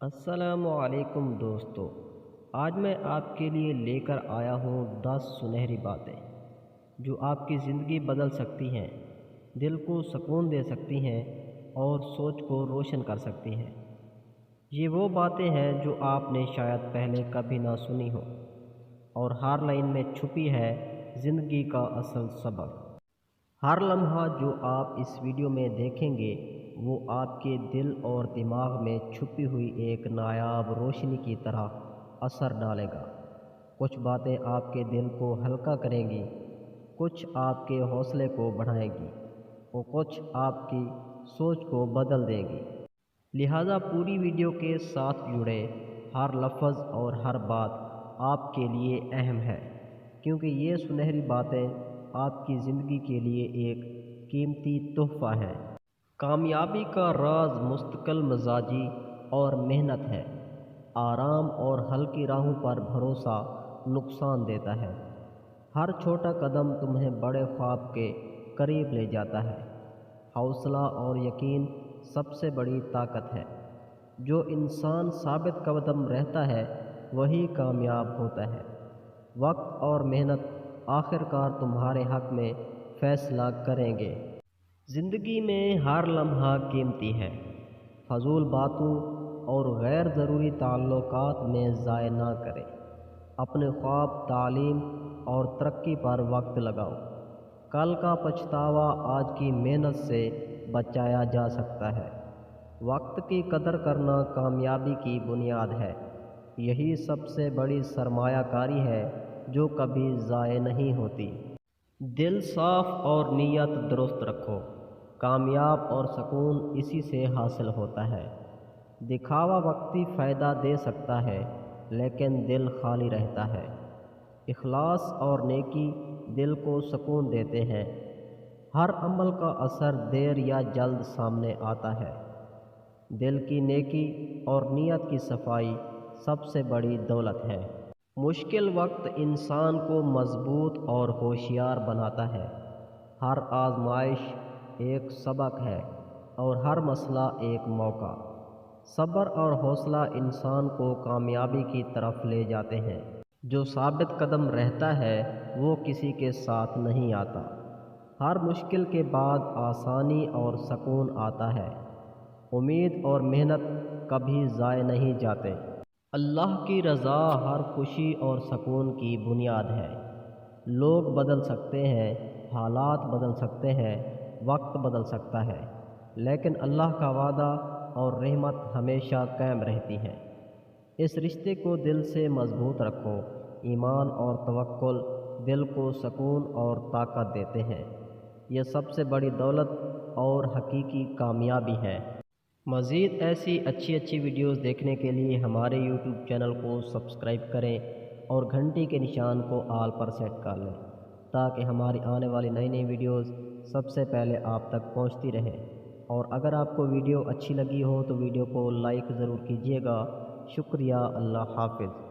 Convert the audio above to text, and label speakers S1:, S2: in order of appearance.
S1: السلام علیکم دوستو، آج میں آپ کے لیے لے کر آیا ہوں 10 سنہری باتیں جو آپ کی زندگی بدل سکتی ہیں، دل کو سکون دے سکتی ہیں اور سوچ کو روشن کر سکتی ہیں۔ یہ وہ باتیں ہیں جو آپ نے شاید پہلے کبھی نہ سنی ہو، اور ہر لائن میں چھپی ہے زندگی کا اصل سبق۔ ہر لمحہ جو آپ اس ویڈیو میں دیکھیں گے وہ آپ کے دل اور دماغ میں چھپی ہوئی ایک نایاب روشنی کی طرح اثر ڈالے گا۔ کچھ باتیں آپ کے دل کو ہلکا کریں گی، کچھ آپ کے حوصلے کو بڑھائیں گی اور کچھ آپ کی سوچ کو بدل دے گی۔ لہٰذا پوری ویڈیو کے ساتھ جڑے، ہر لفظ اور ہر بات آپ کے لیے اہم ہے، کیونکہ یہ سنہری باتیں آپ کی زندگی کے لیے ایک قیمتی تحفہ ہے۔ کامیابی کا راز مستقل مزاجی اور محنت ہے۔ آرام اور ہلکی راہوں پر بھروسہ نقصان دیتا ہے۔ ہر چھوٹا قدم تمہیں بڑے خواب کے قریب لے جاتا ہے۔ حوصلہ اور یقین سب سے بڑی طاقت ہے۔ جو انسان ثابت قدم رہتا ہے وہی کامیاب ہوتا ہے۔ وقت اور محنت آخر کار تمہارے حق میں فیصلہ کریں گے۔ زندگی میں ہر لمحہ قیمتی ہے۔ فضول باتوں اور غیر ضروری تعلقات میں ضائع نہ کریں۔ اپنے خواب، تعلیم اور ترقی پر وقت لگاؤ۔ کل کا پچھتاوا آج کی محنت سے بچایا جا سکتا ہے۔ وقت کی قدر کرنا کامیابی کی بنیاد ہے۔ یہی سب سے بڑی سرمایہ کاری ہے جو کبھی ضائع نہیں ہوتی۔ دل صاف اور نیت درست رکھو۔ کامیاب اور سکون اسی سے حاصل ہوتا ہے۔ دکھاوا وقتی فائدہ دے سکتا ہے لیکن دل خالی رہتا ہے۔ اخلاص اور نیکی دل کو سکون دیتے ہیں۔ ہر عمل کا اثر دیر یا جلد سامنے آتا ہے۔ دل کی نیکی اور نیت کی صفائی سب سے بڑی دولت ہے۔ مشکل وقت انسان کو مضبوط اور ہوشیار بناتا ہے۔ ہر آزمائش ایک سبق ہے اور ہر مسئلہ ایک موقع۔ صبر اور حوصلہ انسان کو کامیابی کی طرف لے جاتے ہیں۔ جو ثابت قدم رہتا ہے وہ کسی کے ساتھ نہیں آتا۔ ہر مشکل کے بعد آسانی اور سکون آتا ہے۔ امید اور محنت کبھی ضائع نہیں جاتے۔ اللہ کی رضا ہر خوشی اور سکون کی بنیاد ہے۔ لوگ بدل سکتے ہیں، حالات بدل سکتے ہیں، وقت بدل سکتا ہے، لیکن اللہ کا وعدہ اور رحمت ہمیشہ قائم رہتی ہے۔ اس رشتے کو دل سے مضبوط رکھو۔ ایمان اور توکل دل کو سکون اور طاقت دیتے ہیں۔ یہ سب سے بڑی دولت اور حقیقی کامیابی ہے۔ مزید ایسی اچھی ویڈیوز دیکھنے کے لیے ہمارے یوٹیوب چینل کو سبسکرائب کریں اور گھنٹی کے نشان کو آل پر سیٹ کر لیں تاکہ ہماری آنے والی نئی ویڈیوز سب سے پہلے آپ تک پہنچتی رہیں۔ اور اگر آپ کو ویڈیو اچھی لگی ہو تو ویڈیو کو لائک ضرور کیجیے گا۔ شکریہ۔ اللہ حافظ۔